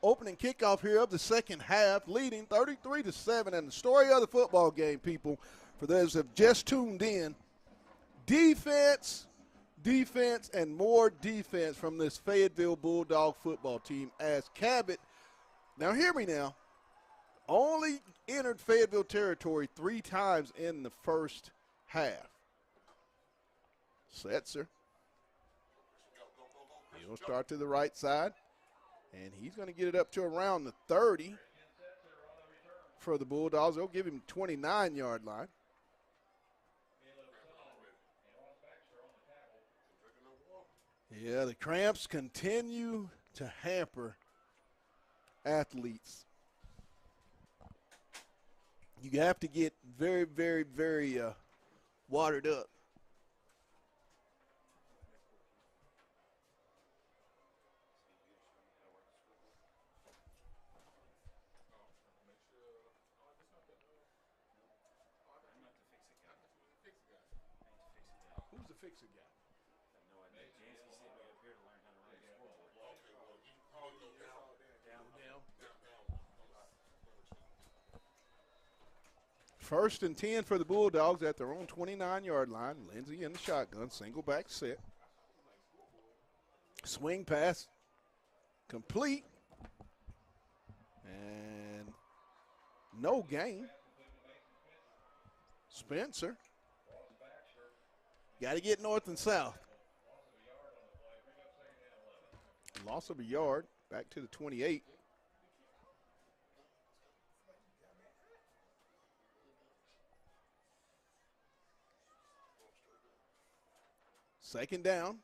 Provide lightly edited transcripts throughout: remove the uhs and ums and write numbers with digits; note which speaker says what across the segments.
Speaker 1: Opening kickoff here of the second half, leading 33-7. And the story of the football game, people, for those who have just tuned in, defense, defense, and more defense from this Fayetteville Bulldog football team as Cabot, now hear me now, only entered Fayetteville territory 3 times in the first half. Setzer. He'll start to the right side, and he's going to get it up to around the 30 for the Bulldogs. They'll give him 29-yard line. Yeah, the cramps continue to hamper athletes. You have to get very, very, very watered up. Who's the fixer guy? First and 10 for the Bulldogs at their own 29-yard line. Lindsey in the shotgun, single back set. Swing pass, complete, and no gain. Spencer. Got to get north and south. Loss of a yard, back to the 28. Second down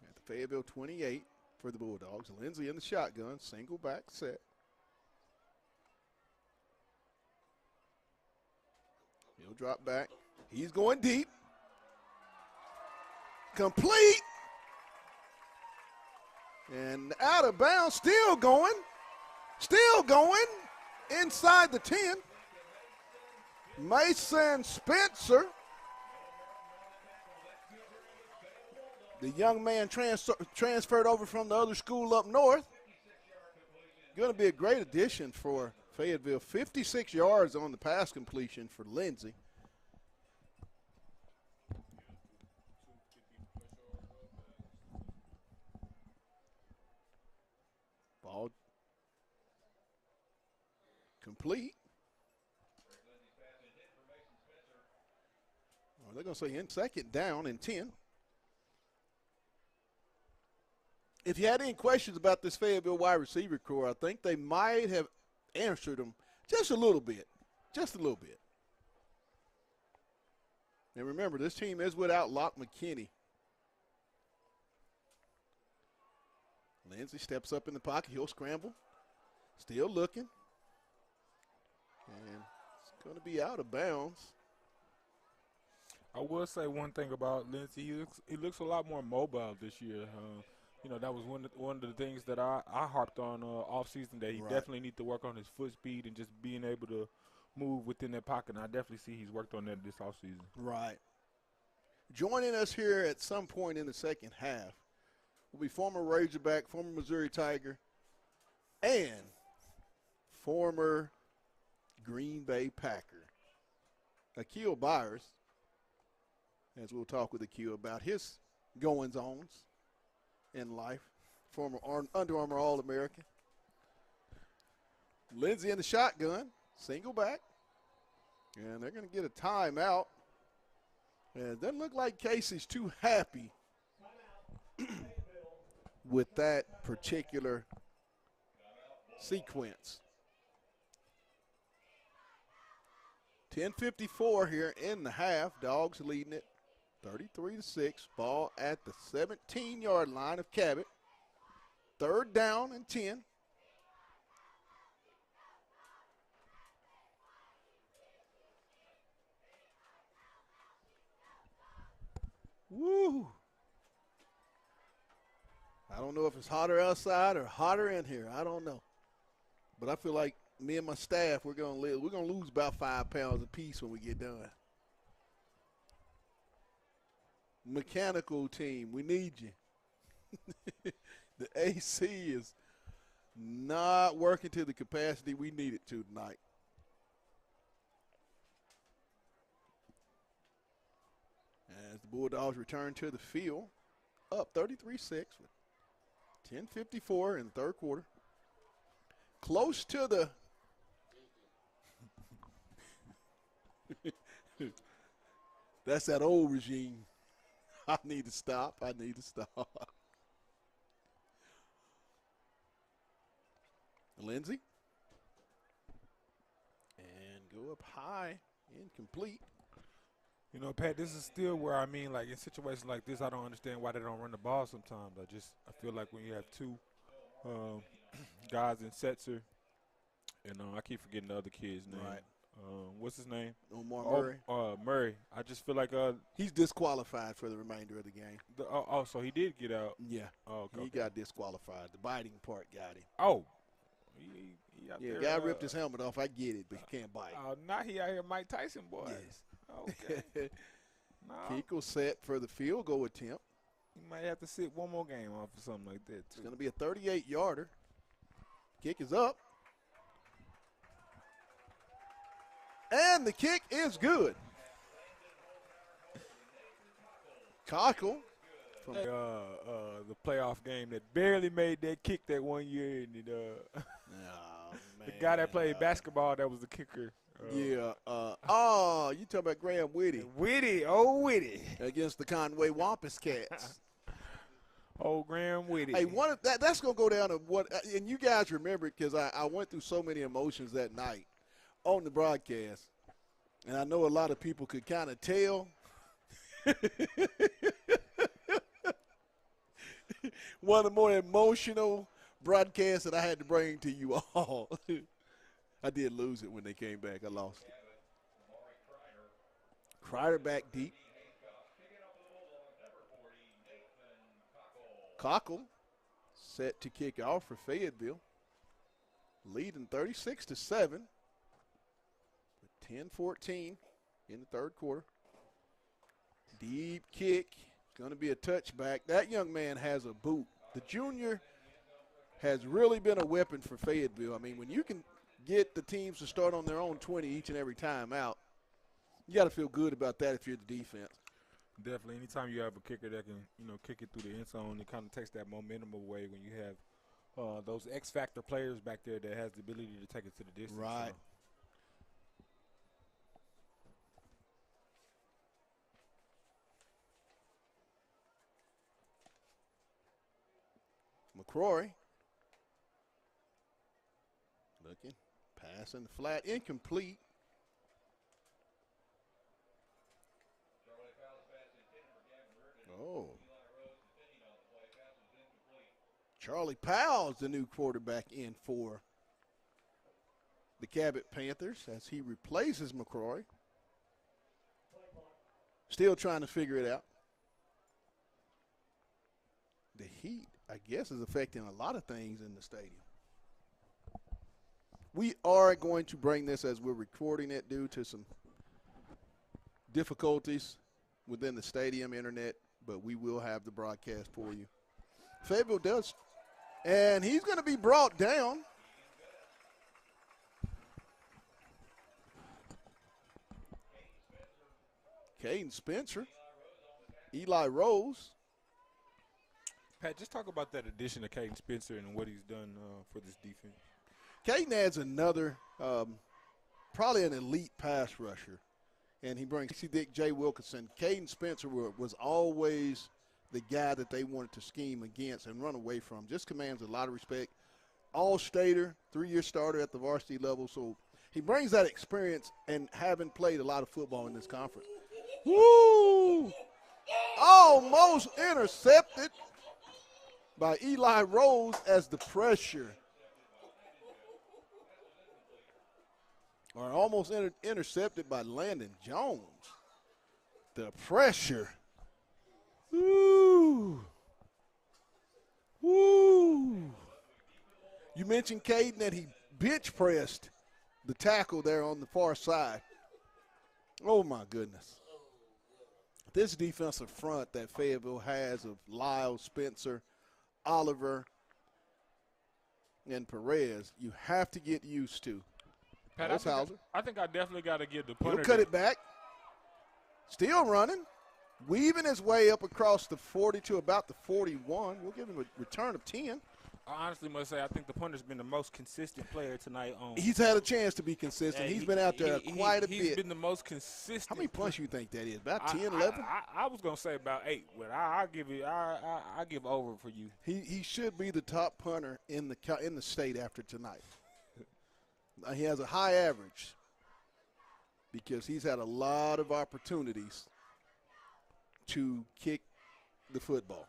Speaker 1: at the Fayetteville 28 for the Bulldogs. Lindsey in the shotgun, single back set. He'll drop back. He's going deep. Complete. And out of bounds, still going inside the 10. Mason Spencer. The young man transferred over from the other school up north. Going to be a great addition for Fayetteville. 56 yards on the pass completion for Lindsey. Ball complete. Oh, they're going to say in second down and 10. If you had any questions about this Fayetteville wide receiver core, I think they might have answered them just a little bit. Just a little bit. And remember, this team is without Locke McKinney. Lindsey steps up in the pocket. He'll scramble. Still looking. And it's going to be out of bounds.
Speaker 2: I will say one thing about Lindsey. He looks a lot more mobile this year. You know, that was one of the things that I harped on off season, that he definitely need to work on his foot speed and just being able to move within that pocket. And I definitely see he's worked on that this offseason.
Speaker 1: Right. Joining us here at some point in the second half will be former Razorback, former Missouri Tiger, and former Green Bay Packer, Akil Byers, as we'll talk with Akil about his goings-ons in life, former Under Armour All-American. Lindsey in the shotgun, single back, and they're going to get a timeout. And it doesn't look like Casey's too happy with that particular sequence. 10:54 here in the half. Dogs leading it 33-6. Ball at the 17-yard line of Cabot. Third down and 10. Woo! I don't know if it's hotter outside or hotter in here. I don't know. But I feel like me and my staff, we're gonna lose about 5 pounds apiece when we get done. Mechanical team, we need you. The AC is not working to the capacity we need it to tonight. As the Bulldogs return to the field, up 33-6 with 10:54 in the third quarter. Close to the that's that old regime. I need to stop. I need to stop. Lindsey. And go up high, incomplete.
Speaker 2: You know, Pat, this is still where, I mean, like in situations like this, I don't understand why they don't run the ball sometimes. I feel like when you have two guys in Setzer, and I keep forgetting the other kid's name.
Speaker 1: Right.
Speaker 2: What's his name?
Speaker 1: Omar Murray.
Speaker 2: Murray. I just feel like
Speaker 1: he's disqualified for the remainder of the game.
Speaker 2: So he did get out.
Speaker 1: Yeah.
Speaker 2: Oh, okay.
Speaker 1: He got disqualified. The biting part got him.
Speaker 2: Oh. He out
Speaker 1: yeah,
Speaker 2: there,
Speaker 1: guy ripped his helmet off. I get it, but he can't bite.
Speaker 2: Now he out here Mike Tyson, boy.
Speaker 1: Yes.
Speaker 2: Okay.
Speaker 1: Kiko set for the field goal attempt.
Speaker 2: He might have to sit one more game off or something like that, too.
Speaker 1: It's going to be a 38-yarder. Kick is up. And the kick is good. Cockle. From
Speaker 2: the playoff game that barely made that kick that one year. And the guy that played basketball that was the kicker.
Speaker 1: You talking about Graham Whitty.
Speaker 2: Whitty.
Speaker 1: Against the Conway Wampus Cats.
Speaker 2: Graham Whitty.
Speaker 1: Hey, that's going to go down to what – and you guys remember it because I went through so many emotions that night on the broadcast. And I know a lot of people could kind of tell. One of the more emotional broadcasts that I had to bring to you all. I did lose it when they came back. I lost it. Kreider back deep. Cockle set to kick off for Fayetteville. Leading 36-7. With 10-14 in the third quarter. Deep kick. It's going to be a touchback. That young man has a boot. The junior has really been a weapon for Fayetteville. I mean, when you can get the teams to start on their own 20 each and every time out, you got to feel good about that if you're the defense.
Speaker 2: Definitely. Anytime you have a kicker that can, kick it through the end zone, it kind of takes that momentum away when you have those X-factor players back there that has the ability to take it to the distance.
Speaker 1: Right. McCrory looking, passing the flat, incomplete. Oh. Charlie Powell's the new quarterback in for the Cabot Panthers as he replaces McCrory. Still trying to figure it out. The heat, I guess, is affecting a lot of things in the stadium. We are going to bring this as we're recording it due to some difficulties within the stadium internet, but we will have the broadcast for you. Fayetteville does, and he's going to be brought down. Caden Spencer, Eli Rose.
Speaker 2: Pat, just talk about that addition of Caden Spencer and what he's done for this defense.
Speaker 1: Caden adds another, probably an elite pass rusher, and he brings Dick J. Wilkinson. Caden Spencer was always the guy that they wanted to scheme against and run away from. Just commands a lot of respect. All-stater, 3-year starter at the varsity level, so he brings that experience and having played a lot of football in this conference. Woo! Almost intercepted by Eli Rose as the pressure. Or almost intercepted by Landon Jones. The pressure. Woo! Woo! You mentioned Caden that he bench pressed the tackle there on the far side. Oh, my goodness. This defensive front that Fayetteville has of Lyle, Spencer, Oliver, and Perez, you have to get used to.
Speaker 2: Pat, I think I definitely got to give the punter.
Speaker 1: He'll cut it back. Still running. Weaving his way up across the 40 to about the 41. We'll give him a return of 10.
Speaker 2: I honestly must say I think the punter's been the most consistent player tonight.
Speaker 1: He's had a chance to be consistent. He's been out there quite a bit.
Speaker 2: He's been the most consistent.
Speaker 1: How many punts you think that is? About 10, 11?
Speaker 2: I was going to say about 8, but I give over for you.
Speaker 1: He should be the top punter in the state after tonight. He has a high average because he's had a lot of opportunities to kick the football.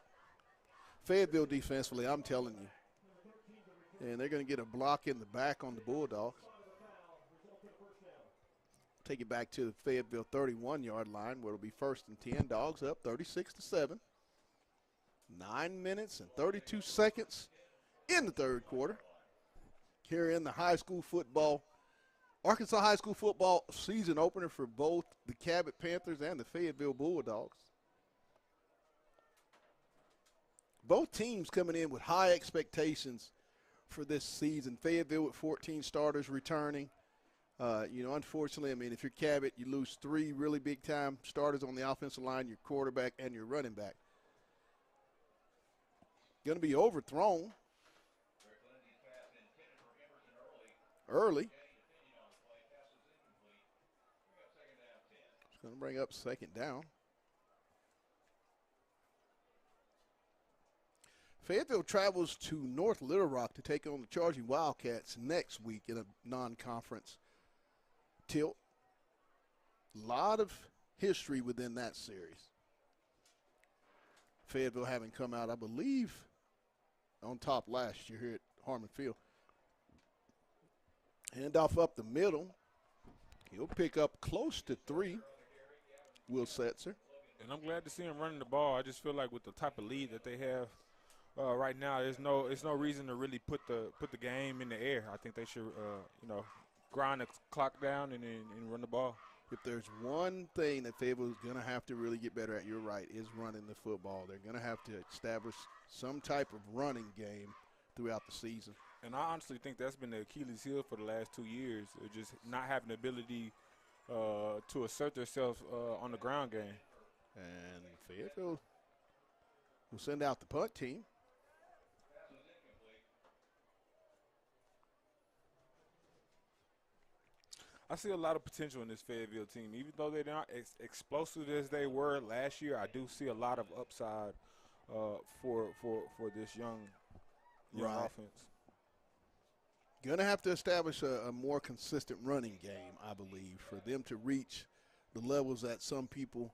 Speaker 1: Fayetteville defensively, I'm telling you. And they're going to get a block in the back on the Bulldogs. Take it back to the Fayetteville 31-yard line where it'll be 1st and 10. Dogs up 36-7. 9 minutes and 32 seconds in the third quarter. Here in the high school football, Arkansas high school football season opener for both the Cabot Panthers and the Fayetteville Bulldogs. Both teams coming in with high expectations for this season. Fayetteville with 14 starters returning. Unfortunately, I mean, if you're Cabot, you lose 3 really big-time starters on the offensive line, your quarterback and your running back. Going to be overthrown early. It's going to bring up 2nd down. Fayetteville travels to North Little Rock to take on the Charging Wildcats next week in a non-conference tilt. A lot of history within that series. Fayetteville having come out, I believe, on top last year here at Harmon Field. Handoff up the middle. He'll pick up close to 3, Will Setzer.
Speaker 2: And I'm glad to see him running the ball. I just feel like with the type of lead that they have right now, there's no reason to really put the game in the air. I think they should, grind the clock down and run the ball.
Speaker 1: If there's one thing that Fayetteville is going to have to really get better at, you're right, is running the football. They're going to have to establish some type of running game throughout the season.
Speaker 2: And I honestly think that's been the Achilles heel for the last 2 years, just not having the ability to assert themselves on the ground game.
Speaker 1: And Fayetteville will send out the punt team.
Speaker 2: I see a lot of potential in this Fayetteville team. Even though they're not as explosive as they were last year, I do see a lot of upside for this young offense.
Speaker 1: Going to have to establish a more consistent running game, I believe, for them to reach the levels that some people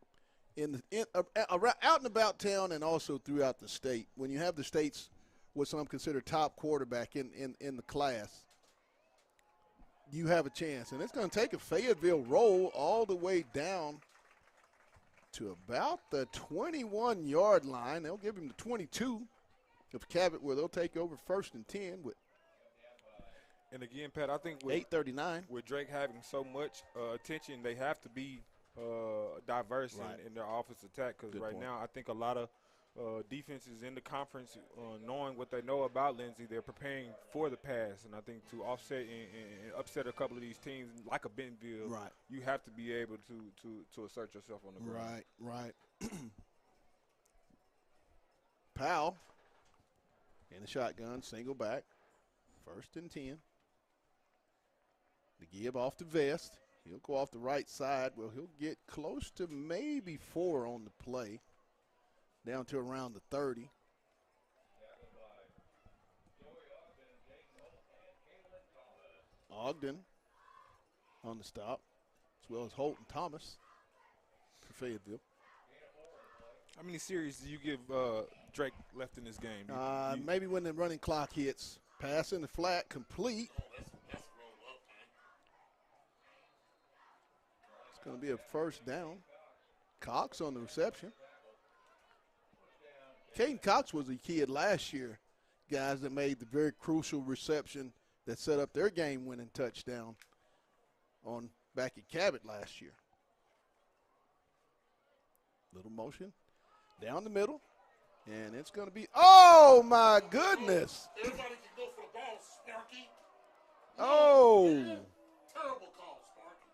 Speaker 1: out and about town and also throughout the state. When you have the state's what some consider top quarterback in the class, you have a chance. And it's going to take a Fayetteville roll all the way down to about the 21-yard line. They'll give him the 22 of Cabot, where they'll take over 1st and 10 with.
Speaker 2: And again, Pat, I think with
Speaker 1: 8:39,
Speaker 2: with Drake having so much attention, they have to be diverse in their offensive attack. Because right now, I think a lot of defenses in the conference, knowing what they know about Lindsay, they're preparing for the pass. And I think to offset and upset a couple of these teams, like a Bentonville, you have to be able to assert yourself on the ground.
Speaker 1: Right. Powell in the shotgun, single back, 1st and 10. The give off the vest. He'll go off the right side. Well, he'll get close to maybe 4 on the play, down to around the 30. Ogden on the stop, as well as Holton Thomas for Fayetteville.
Speaker 2: How many series do you give Drake left in this game?
Speaker 1: Maybe when the running clock hits. Pass in the flat, complete. It's going to be a 1st down. Cox on the reception. Caden Cox was a kid last year, guys, that made the very crucial reception that set up their game-winning touchdown back at Cabot last year. Little motion down the middle. And it's going to be, oh, my goodness.
Speaker 3: Everybody can go for the ball, Sparky.
Speaker 1: Oh.
Speaker 3: Terrible call, Sparky.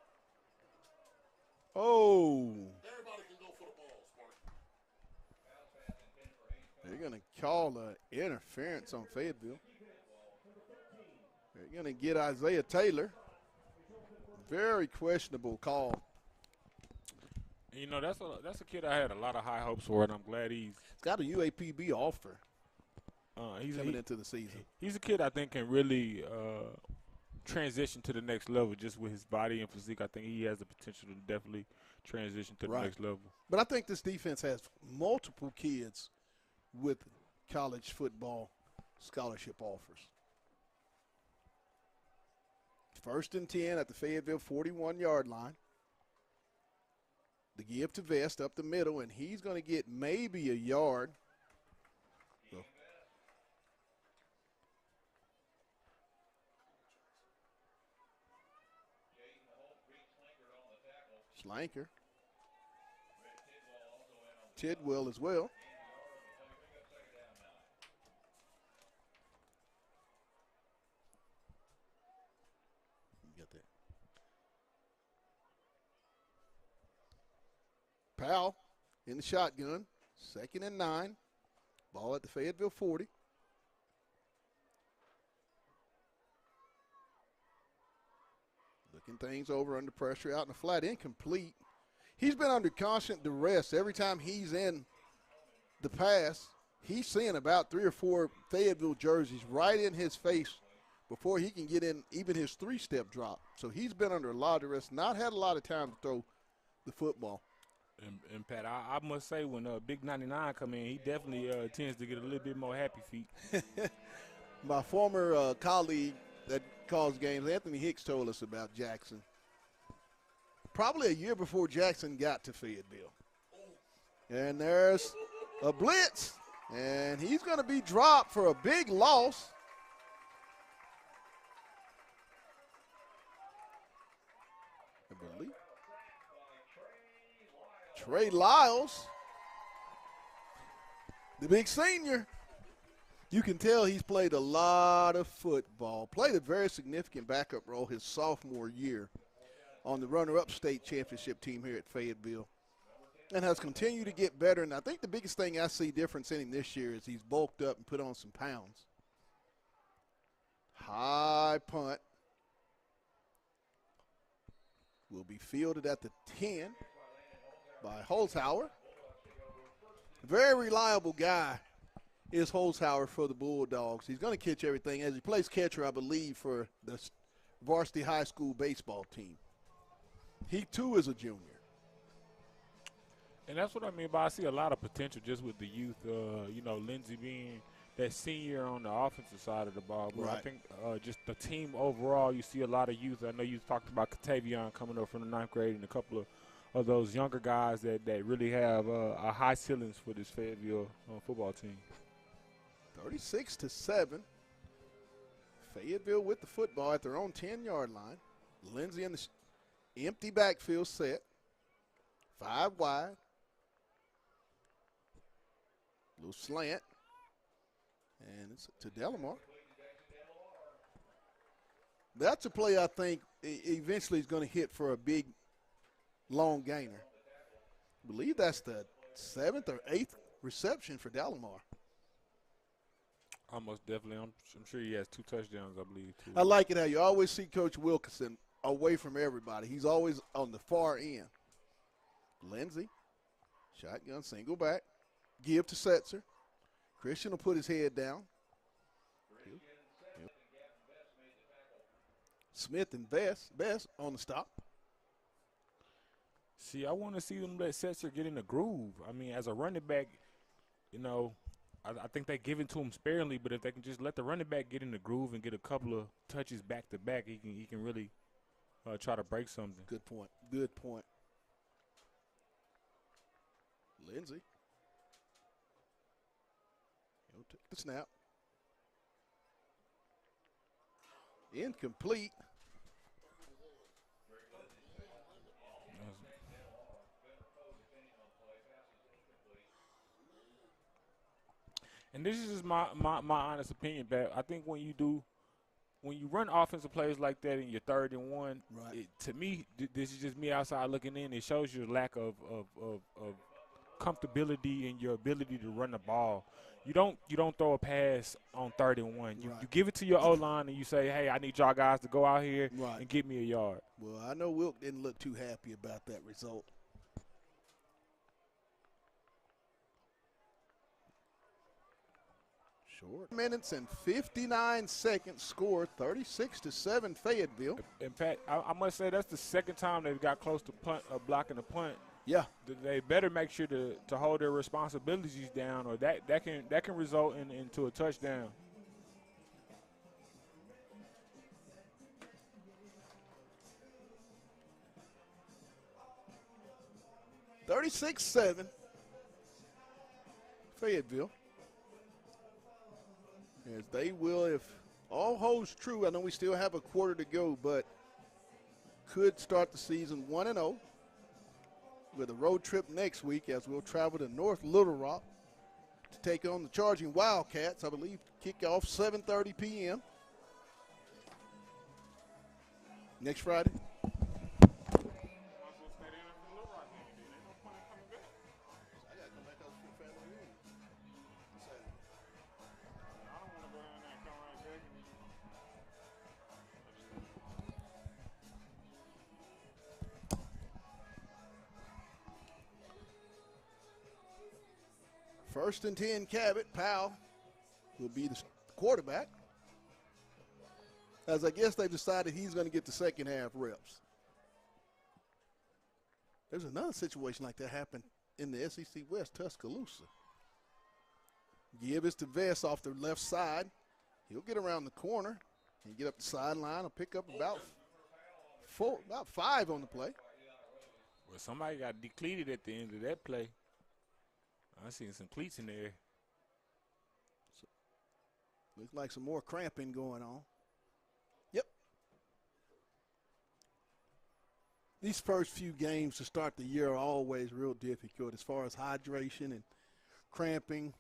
Speaker 1: Oh.
Speaker 3: Everybody can go for the ball, Sparky.
Speaker 1: They're going to call an interference on Fayetteville. They're going to get Isaiah Taylor. Very questionable call.
Speaker 2: You know, that's a kid I had a lot of high hopes for, and I'm glad he's
Speaker 1: got a UAPB offer
Speaker 2: he's
Speaker 1: coming into the season.
Speaker 2: He's a kid I think can really transition to the next level just with his body and physique. I think he has the potential to definitely transition to the next level.
Speaker 1: But I think this defense has multiple kids with college football scholarship offers. 1st and 10 at the Fayetteville 41-yard line. The give to Vest up the middle, and he's going to get maybe a yard. So. Slanker. Tidwell as well. Get that. Powell in the shotgun. 2nd and 9. Ball at the Fayetteville 40. Looking things over under pressure, out in the flat, incomplete. He's been under constant duress every time he's in the pass. He's seeing about 3 or 4 Fayetteville jerseys right in his face before he can get in even his 3-step drop. So he's been under a lot of duress, not had a lot of time to throw the football.
Speaker 2: And Pat, I must say, when Big 99 come in, he definitely tends to get a little bit more happy feet.
Speaker 1: My former colleague that calls games, Anthony Hicks, told us about Jackson. Probably a year before Jackson got to Fayetteville. And there's a blitz, and he's going to be dropped for a big loss. I believe. Trey Lyles, the big senior. You can tell he's played a lot of football. Played a very significant backup role his sophomore year on the runner-up state championship team here at Fayetteville, and has continued to get better. And I think the biggest thing I see difference in him this year is he's bulked up and put on some pounds. High punt will be fielded at the 10 by Holzhauer. Very reliable guy is Holzhauer for the Bulldogs. He's going to catch everything as he plays catcher, I believe, for the varsity high school baseball team. He, too, is a junior.
Speaker 2: And that's what I mean by I see a lot of potential just with the youth. You know, Lindsey being that senior on the offensive side of the ball. But I think just the team overall, you see a lot of youth. I know you talked about Katavion coming up from the 9th grade and a couple of those younger guys that really have a high ceilings for this Fayetteville football team.
Speaker 1: 36-7. Fayetteville with the football at their own 10-yard line. Lindsey in the empty backfield set. 5 wide. Little slant. And it's to Delamar. That's a play I think eventually is going to hit for a big, long gainer. I believe that's the 7th or 8th reception for Delamar.
Speaker 2: Almost definitely. I'm sure he has 2 touchdowns, I believe, too.
Speaker 1: I like it how you always see Coach Wilkinson away from everybody. He's always on the far end. Lindsey, shotgun, single back. Give to Setzer. Christian will put his head down. Smith and Best on the stop.
Speaker 2: See, I want to see them let Setzer get in the groove. I mean, as a running back, you know, I think they give it to him sparingly, but if they can just let the running back get in the groove and get a couple of touches back to back, he can really try to break something.
Speaker 1: Good point. Good point. Lindsey. He'll take the snap. Incomplete.
Speaker 2: And this is just my honest opinion, that I think when you run offensive plays like that in your 3rd and 1,
Speaker 1: Right.
Speaker 2: to me, this is just me outside looking in. It shows you a lack of comfortability in your ability to run the ball. You don't throw a pass on 3rd and 1. You give it to your O-line and you say, hey, I need y'all guys to go out here and get me a yard.
Speaker 1: Well, I know Wilk didn't look too happy about that result. Short minutes and 59 seconds, score 36-7 Fayetteville.
Speaker 2: In fact, I must say that's the 2nd time they've got close to blocking a punt.
Speaker 1: Yeah.
Speaker 2: They better make sure to hold their responsibilities down, or that can result into a touchdown.
Speaker 1: $36-7 Fayetteville. As they will, if all holds true, I know we still have a quarter to go, but could start the season 1-0 with a road trip next week as we'll travel to North Little Rock to take on the Charging Wildcats. I believe kickoff 7:30 p.m. next Friday. First and 10, Cabot. Powell will be the quarterback, as I guess they've decided he's going to get the second half reps. There's another situation like that happened in the SEC West, Tuscaloosa. Give is to Vest off the left side. He'll get around the corner and get up the sideline. He'll pick up about 5 on the play.
Speaker 2: Well, somebody got decleated at the end of that play. I seen some cleats in there.
Speaker 1: So, looks like some more cramping going on. Yep. These first few games to start the year are always real difficult as far as hydration and cramping.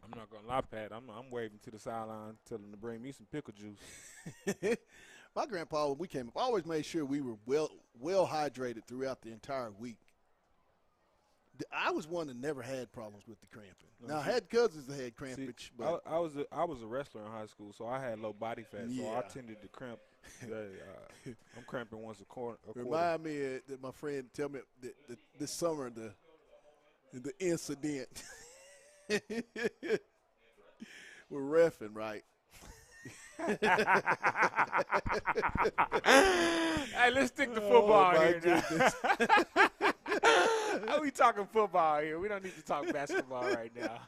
Speaker 2: I'm not going to lie, Pat. I'm waving to the sideline, telling them to bring me some pickle juice.
Speaker 1: My grandpa, when we came up, always made sure we were well hydrated throughout the entire week. I was one that never had problems with the cramping. Now, I had cousins that had crampage. But
Speaker 2: I was a wrestler in high school, so I had low body fat, so I tended to cramp. I'm cramping once a quarter.
Speaker 1: Remind me that my friend tell me that this summer the incident we're reffing, right?
Speaker 2: Hey, let's stick to football here now. We talking football here. We don't need to talk basketball right now.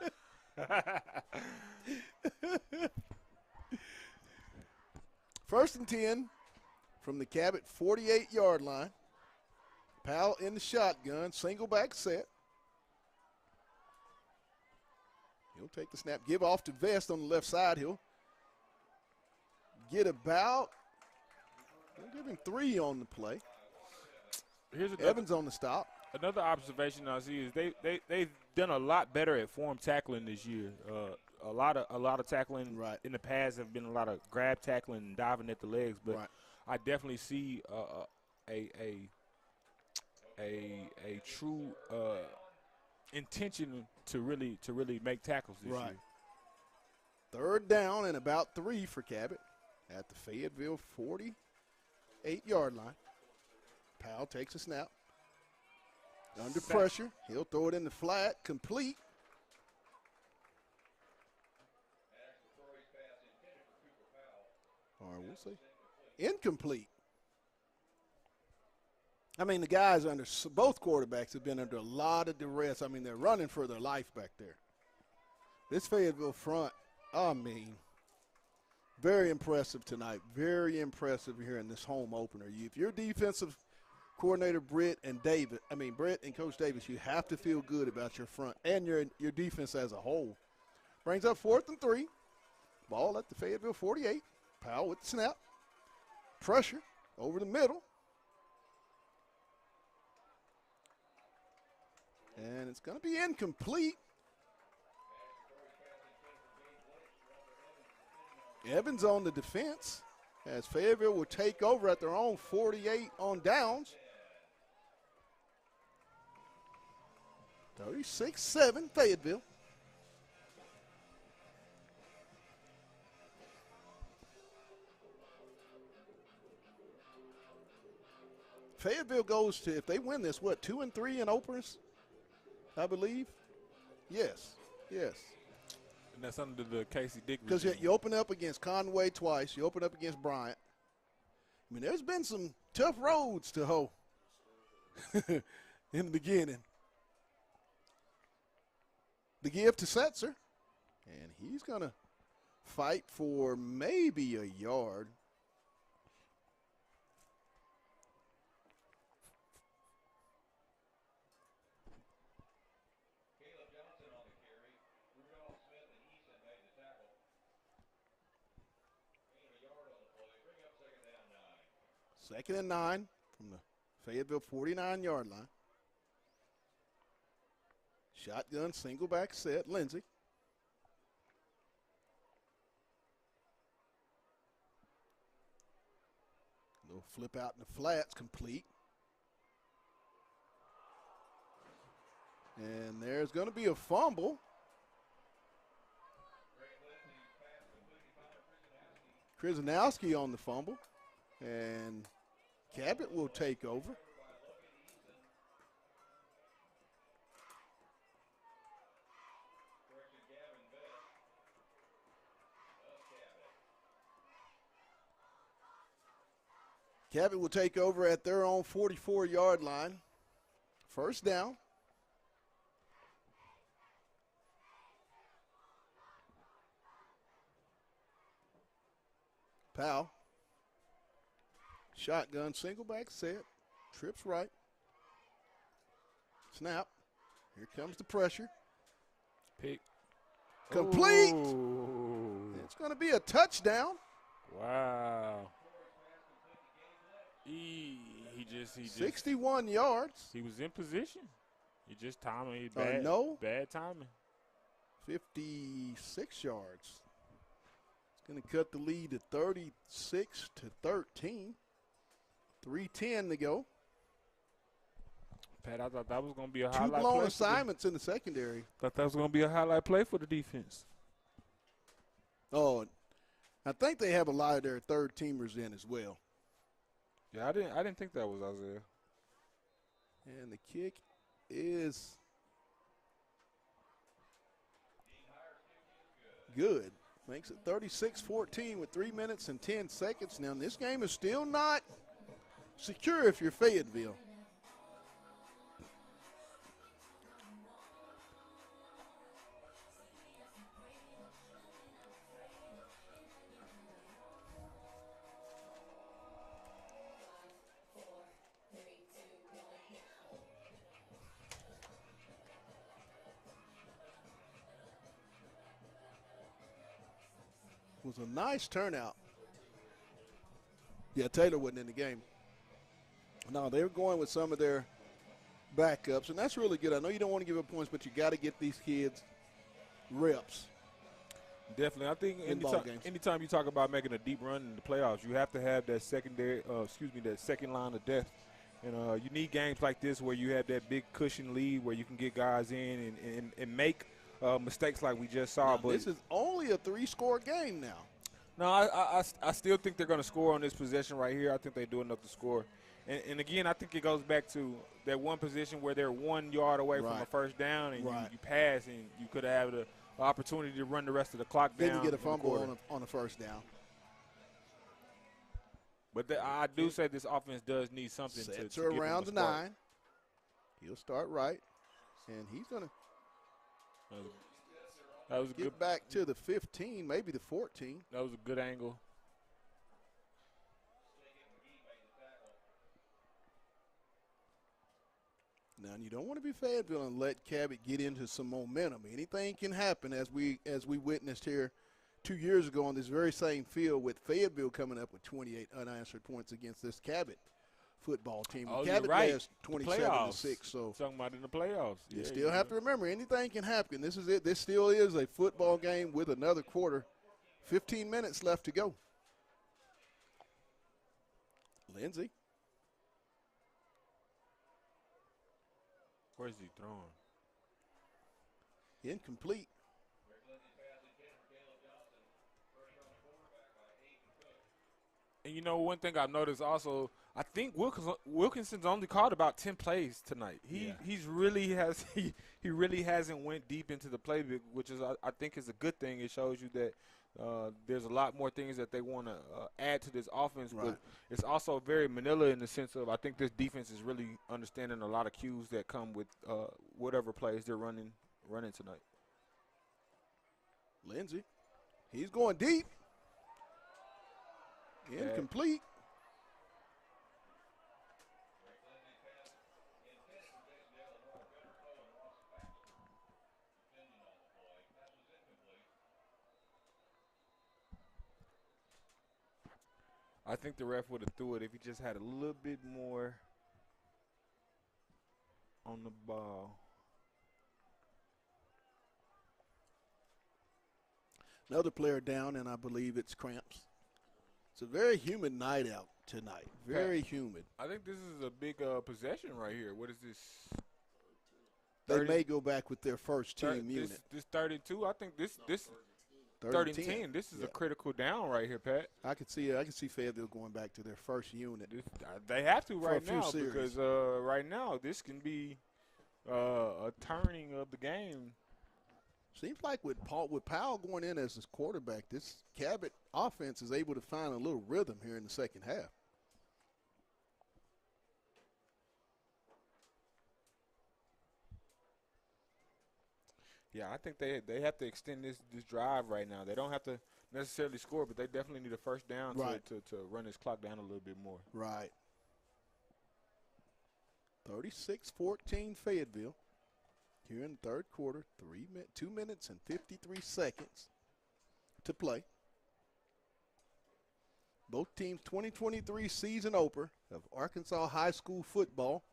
Speaker 1: First and 10 from the Cabot 48-yard line. Powell in the shotgun, single back set. He'll take the snap, give off to Vest on the left side. He'll get about, we'll give him 3 on the play. Evans on the stop.
Speaker 2: Another observation I see is they've done a lot better at form tackling this year. A lot of tackling in the past have been a lot of grab tackling and diving at the legs, but I definitely see a true intention to really make tackles this year.
Speaker 1: Third down and about 3 for Cabot at the Fayetteville 48-yard line. Powell takes a snap. Under pressure, he'll throw it in the flat, complete. Or we'll see. Incomplete. I mean, the guys both quarterbacks have been under a lot of duress. I mean, they're running for their life back there. This Fayetteville front, I mean, very impressive tonight. Very impressive here in this home opener. If you're defensive coordinator Brett and Coach Davis, you have to feel good about your front and your defense as a whole. Brings up 4th and 3. Ball at the Fayetteville 48. Powell with the snap. Pressure over the middle. And it's going to be incomplete. Evans on the defense as Fayetteville will take over at their own 48 on downs. 36-7 Fayetteville. Fayetteville goes to, if they win this, what, 2-3 in openers, I believe? Yes.
Speaker 2: And that's under the Casey Dick
Speaker 1: Because
Speaker 2: regime.
Speaker 1: you open up against Conway twice. You open up against Bryant. I mean, there's been some tough roads to hoe in the beginning. The give to Setzer. And he's going to fight for maybe a yard. Second and 9 from the Fayetteville 49-yard line. Shotgun, single back set, Lindsey. Little flip out in the flats, complete. And there's going to be a fumble. Krzyzanowski on the fumble. And Cabot will take over. Cabot will take over at their own 44-yard line. First down. Powell. Shotgun, single back set. Trips right. Snap. Here comes the pressure.
Speaker 2: Pick.
Speaker 1: Complete.
Speaker 2: Ooh.
Speaker 1: It's going to be a touchdown.
Speaker 2: Wow. He just
Speaker 1: 61 yards.
Speaker 2: He was in position. He just timing. Bad timing.
Speaker 1: 56 yards. It's going to cut the lead to 36-13. 3:10 to go.
Speaker 2: Pat, I thought that was going to be a
Speaker 1: Two
Speaker 2: highlight
Speaker 1: blown
Speaker 2: play.
Speaker 1: assignments in the secondary.
Speaker 2: Thought that was going to be a highlight play for the defense.
Speaker 1: Oh, I think they have a lot of their third teamers in as well.
Speaker 2: Yeah, I didn't think that was Isaiah.
Speaker 1: And the kick is good. Makes it 36-14 with 3 minutes and 10 seconds. Now, this game is still not secure if you're Fayetteville. Was a nice turnout. Yeah, Taylor wasn't in the game. No, they were going with some of their backups, and that's really good. I know you don't want to give up points, but you got to get these kids reps.
Speaker 2: Definitely. I think anytime you talk about making a deep run in the playoffs, you have to have that that second line of depth. And you need games like this where you have that big cushion lead where you can get guys in and make mistakes like we just saw.
Speaker 1: Now,
Speaker 2: but
Speaker 1: this is only a 3-score game now.
Speaker 2: No, I still think they're going to score on this possession right here. I think they do enough to score. And again, I think it goes back to that one position where they're 1 yard away from a first down, and you pass, and you could have the opportunity to run the rest of the clock down.
Speaker 1: Didn't get a fumble on a first down.
Speaker 2: But I do say this offense does need something to
Speaker 1: Sets
Speaker 2: get
Speaker 1: her
Speaker 2: them
Speaker 1: around
Speaker 2: a
Speaker 1: the
Speaker 2: spark.
Speaker 1: 9. He'll start right, and he's going to
Speaker 2: That was a
Speaker 1: get
Speaker 2: good
Speaker 1: back to the 15, maybe the 14.
Speaker 2: That was a good angle.
Speaker 1: Now, you don't want to be Fayetteville and let Cabot get into some momentum. Anything can happen, as we witnessed here 2 years ago on this very same field, with Fayetteville coming up with 28 unanswered points against this Cabot football team.
Speaker 2: Oh,
Speaker 1: Cabot
Speaker 2: you're right.
Speaker 1: has 27-6. So
Speaker 2: talking about in the playoffs.
Speaker 1: you still have to remember, anything can happen. This is it. This still is a football game with another quarter. 15 minutes left to go. Lindsey.
Speaker 2: Where's he throwing?
Speaker 1: Incomplete.
Speaker 2: And you know, one thing I've noticed also, I think Wilkinson's only called about 10 plays tonight. He really hasn't went deep into the playbook, which is I think is a good thing. It shows you that there's a lot more things that they want to add to this offense,
Speaker 1: Right.
Speaker 2: but it's also very Manila in the sense of I think this defense is really understanding a lot of cues that come with whatever plays they're running tonight.
Speaker 1: Lindsey. He's going deep. Incomplete.
Speaker 2: I think the ref would have threw it if he just had a little bit more on the ball.
Speaker 1: Another player down, and I believe it's cramps. It's a very humid night out tonight. Very humid.
Speaker 2: I think this is a big possession right here. What is this?
Speaker 1: They may go back with their first team unit.
Speaker 2: This 32. I think this
Speaker 1: 30
Speaker 2: 10. This is a critical down right here, Pat.
Speaker 1: I could see Fayetteville going back to their first unit.
Speaker 2: They have to
Speaker 1: For a
Speaker 2: right
Speaker 1: few
Speaker 2: now
Speaker 1: series.
Speaker 2: because right now this can be a turning of the game.
Speaker 1: Seems like with Powell going in as his quarterback, this Cabot offense is able to find a little rhythm here in the second half.
Speaker 2: Yeah, I think they have to extend this drive right now. They don't have to necessarily score, but they definitely need a first down to run this clock down a little bit more.
Speaker 1: Right. 36-14 Fayetteville. Here in the third quarter, 2 minutes and 53 seconds to play. Both teams' 2023 season opener of Arkansas high school football.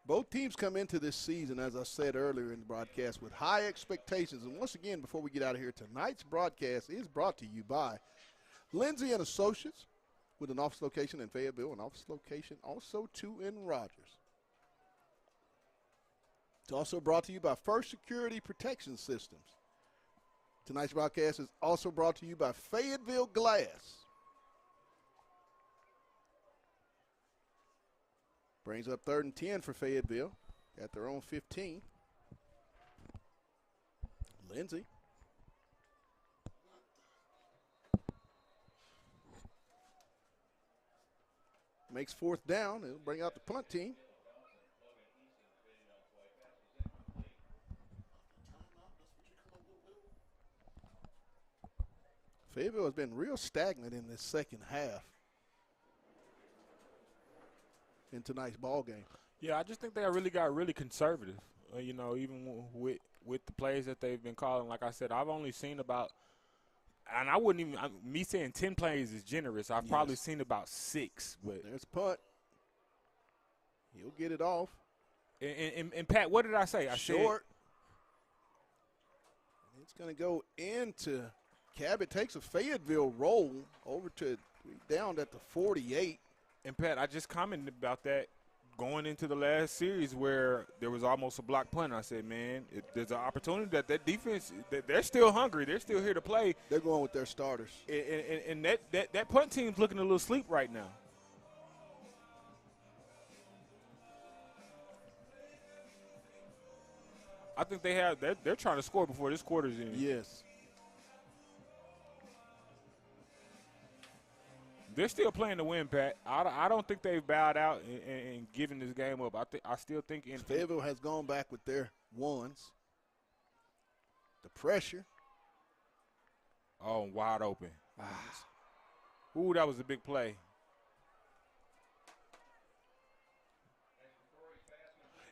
Speaker 1: Both teams come into this season, as I said earlier in the broadcast, with high expectations. And once again, before we get out of here, tonight's broadcast is brought to you by Lindsey & Associates, with an office location in Fayetteville, an office location also too in Rogers. It's also brought to you by First Security Protection Systems. Tonight's broadcast is also brought to you by Fayetteville Glass. Brings up 3rd and 10 for Fayetteville at their own 15. Lindsey. Makes 4th down. It'll bring out the punt team. Fayetteville has been real stagnant in this second half in tonight's ball game.
Speaker 2: Yeah, I just think they really got really conservative. Even with the plays that they've been calling. Like I said, I've only seen about, and I wouldn't even, me saying 10 plays is generous. I've probably seen about 6. But
Speaker 1: there's a punt. He'll get it off.
Speaker 2: And Pat, what did I say? I
Speaker 1: Short. And it's going to go into Cabot. Takes a Fayetteville roll over to down at the 48.
Speaker 2: And Pat, I just commented about that going into the last series where there was almost a block punt. I said, man, there's an opportunity that defense, they're still hungry. They're still here to play.
Speaker 1: They're going with their starters.
Speaker 2: And that punt team's looking a little sleep right now. I think they're trying to score before this quarter's in.
Speaker 1: Yes.
Speaker 2: They're still playing to win, Pat. I don't think they've bowed out and given this game up. I still think
Speaker 1: Fayetteville has gone back with their ones. The pressure.
Speaker 2: Oh, wide open. Ooh, that was a big play.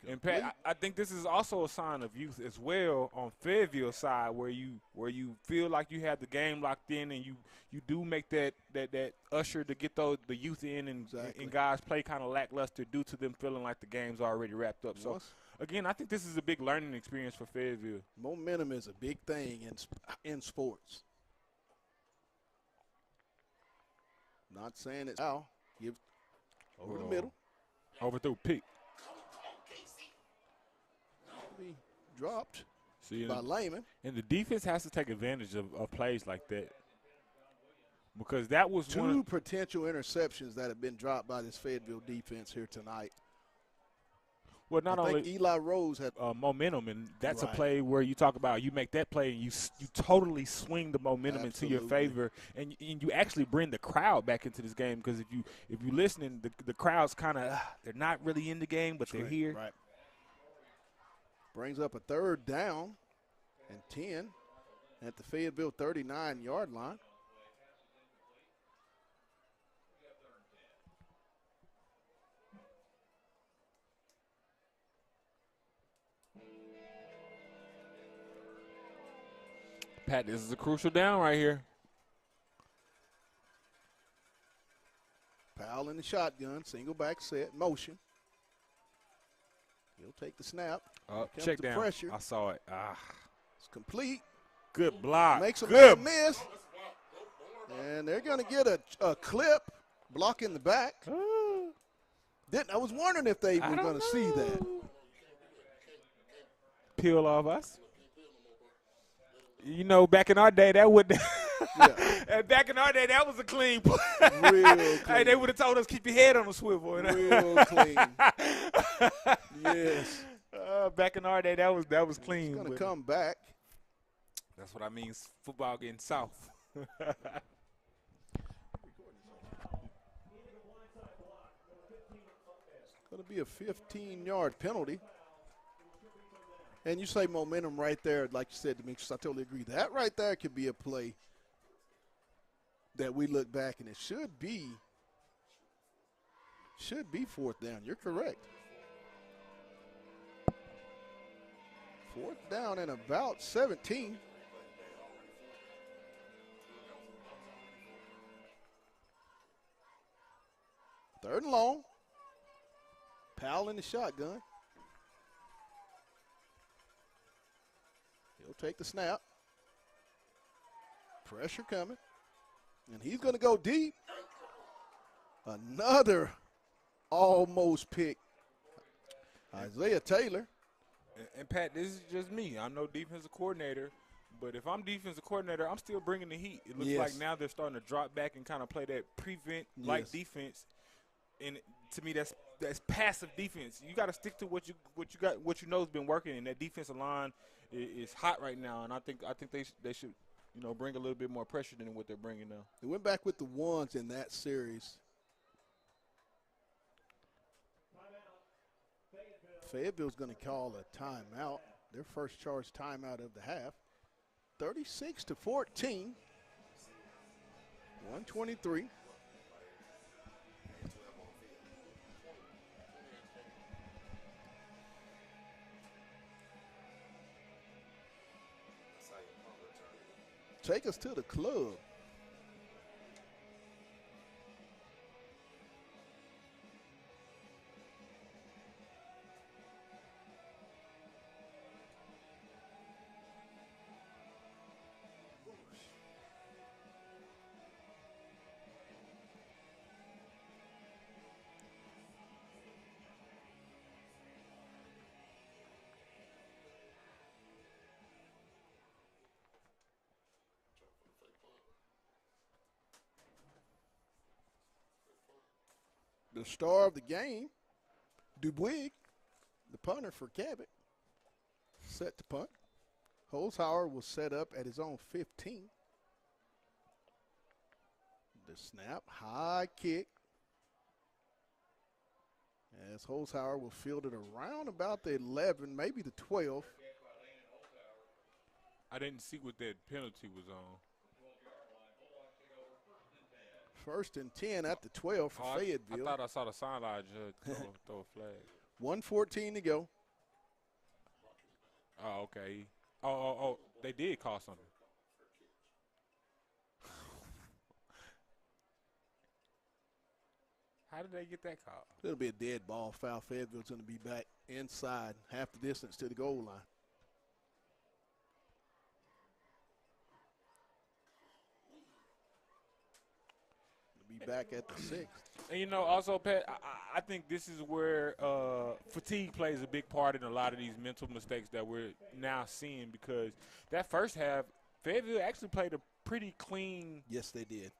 Speaker 2: And Pat, I think this is also a sign of youth as well on Fayetteville's side, where you feel like you have the game locked in, and you do make that usher to get the youth in, and guys play kind of lackluster due to them feeling like the game's already wrapped up. So again, I think this is a big learning experience for Fayetteville.
Speaker 1: Momentum is a big thing in sports. Not saying it's foul. Give over the middle.
Speaker 2: Overthrew pick.
Speaker 1: Be dropped
Speaker 2: See,
Speaker 1: by Lehman.
Speaker 2: and the defense has to take advantage of plays like that. Because that was
Speaker 1: Two potential interceptions that have been dropped by this Fayetteville defense here tonight.
Speaker 2: Well, not
Speaker 1: I think
Speaker 2: only
Speaker 1: Eli Rose had
Speaker 2: momentum, and that's
Speaker 1: Right.
Speaker 2: a play where you talk about you make that play and you totally swing the momentum into your
Speaker 1: Absolutely.
Speaker 2: favor, and you actually bring the crowd back into this game. Because if you listening, the crowd's kind of they're not really in the game, but they're here.
Speaker 1: Right. Brings up a 3rd down and 10 at the Fayetteville 39-yard line.
Speaker 2: Pat, this is a crucial down right here.
Speaker 1: Powell in the shotgun, single back set, motion. He'll take the snap. Comes
Speaker 2: Check
Speaker 1: the
Speaker 2: down.
Speaker 1: pressure.
Speaker 2: I saw it.
Speaker 1: It's complete.
Speaker 2: Good block.
Speaker 1: Makes a
Speaker 2: Good.
Speaker 1: miss. And they're going to get a clip block in the back. I was wondering if they were going to see that.
Speaker 2: Peel off us. You know, back in our day, that would.
Speaker 1: Yeah.
Speaker 2: Back in our day, that was a clean play.
Speaker 1: Real clean.
Speaker 2: Hey, they would have told us keep your head on the swivel.
Speaker 1: Real clean. Yes.
Speaker 2: Back in our day, that was clean.
Speaker 1: He's going to
Speaker 2: but
Speaker 1: come back.
Speaker 2: That's what I mean. Football getting south.
Speaker 1: Going to be a 15-yard penalty. And you say momentum right there, like you said, Demetrius, I totally agree. That right there could be a play that we look back and it should be 4th down. You're correct. 4th down and about 17. Third and long. Powell in the shotgun. He'll take the snap. Pressure coming. And he's going to go deep. Another almost pick. Isaiah Taylor.
Speaker 2: And Pat, this is just me. I'm no defensive coordinator, but if I'm defensive coordinator, I'm still bringing the heat. It looks
Speaker 1: Yes.
Speaker 2: like now they're starting to drop back and kind of play that prevent-like
Speaker 1: Yes.
Speaker 2: defense. And to me, that's passive defense. You got to stick to what you got, what you know has been working, and that defensive line is hot right now. And I think they should bring a little bit more pressure than what they're bringing now.
Speaker 1: They went back with the ones in that series. Fayetteville's going to call a timeout, their first charge timeout of the half. 36-14. 1:23. Take us to the club. The star of the game, Dubuig, the punter for Cabot, set to punt. Holzhauer will set up at his own 15. The snap, high kick. As Holzhauer will field it around about the 11, maybe the 12.
Speaker 2: I didn't see what that penalty was on.
Speaker 1: 1st and 10 at the 12 for Fayetteville.
Speaker 2: I thought I saw the sideline judge throw a flag.
Speaker 1: 1:14 to go.
Speaker 2: Oh, okay. Oh, they did call something. How did they get that call?
Speaker 1: It'll be a dead ball foul. Fayetteville's going to be back inside half the distance to the goal line. It'll be back at the 6th.
Speaker 2: And, you know, also, Pat, I think this is where fatigue plays a big part in a lot of these mental mistakes that we're now seeing, because that first half, Fayetteville actually played a pretty clean
Speaker 1: Yes, they did.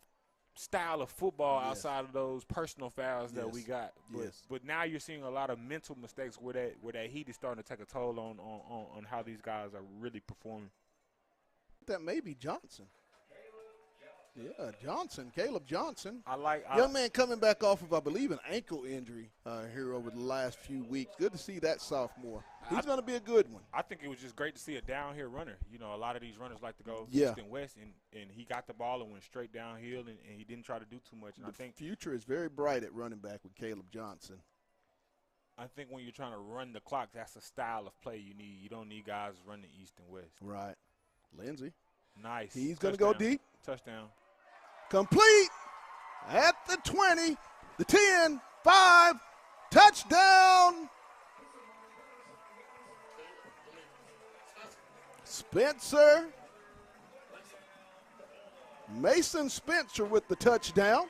Speaker 2: style of football
Speaker 1: Yes.
Speaker 2: outside of those personal fouls that
Speaker 1: Yes.
Speaker 2: we got. But,
Speaker 1: Yes.
Speaker 2: but now you're seeing a lot of mental mistakes where that heat is starting to take a toll on how these guys are really performing.
Speaker 1: That may be Johnson. Yeah, Johnson, Caleb Johnson.
Speaker 2: I
Speaker 1: Young man coming back off of, I believe, an ankle injury here over the last few weeks. Good to see that sophomore. He's going to be a good one.
Speaker 2: I think it was just great to see a down here runner. You know, a lot of these runners like to go
Speaker 1: Yeah.
Speaker 2: east and west, and he got the ball and went straight downhill, and he didn't try to do too much. And
Speaker 1: The future is very bright at running back with Caleb Johnson.
Speaker 2: I think when you're trying to run the clock, that's the style of play you need. You don't need guys running east and west.
Speaker 1: Right. Lindsey.
Speaker 2: Nice.
Speaker 1: He's going to go
Speaker 2: Touchdown.
Speaker 1: deep.
Speaker 2: Touchdown.
Speaker 1: Complete at the 20, the 10, 5, touchdown. Spencer. Mason Spencer with the touchdown.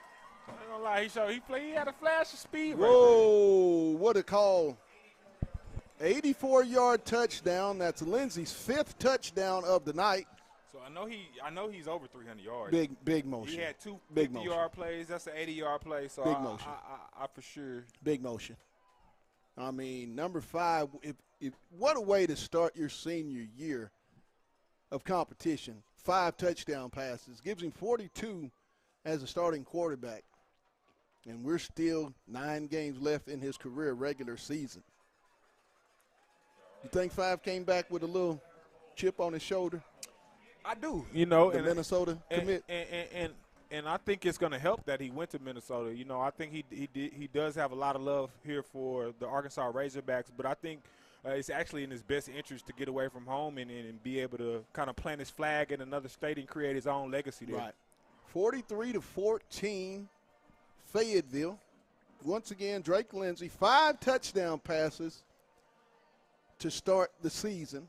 Speaker 2: I ain't gonna lie, he had a flash of speed right
Speaker 1: Whoa, what a call. 84-yard touchdown. That's Lindsey's 5th touchdown of the night.
Speaker 2: there. So I know he's over 300 yards.
Speaker 1: Big motion.
Speaker 2: He had two
Speaker 1: Big
Speaker 2: 50-yard plays. That's an 80-yard play. So
Speaker 1: Big motion.
Speaker 2: I for sure.
Speaker 1: Big motion. I mean, number 5, if what a way to start your senior year of competition. 5 touchdown passes. Gives him 42 as a starting quarterback. And we're still 9 games left in his career regular season. You think 5 came back with a little chip on his shoulder?
Speaker 2: I do. You know,
Speaker 1: The Minnesota commit?
Speaker 2: And I think it's going to help that he went to Minnesota. You know, I think he does have a lot of love here for the Arkansas Razorbacks, but I think it's actually in his best interest to get away from home and be able to kind of plant his flag in another state and create his own legacy there.
Speaker 1: Right. 43-14, Fayetteville. Once again, Drake Lindsey, 5 touchdown passes to start the season.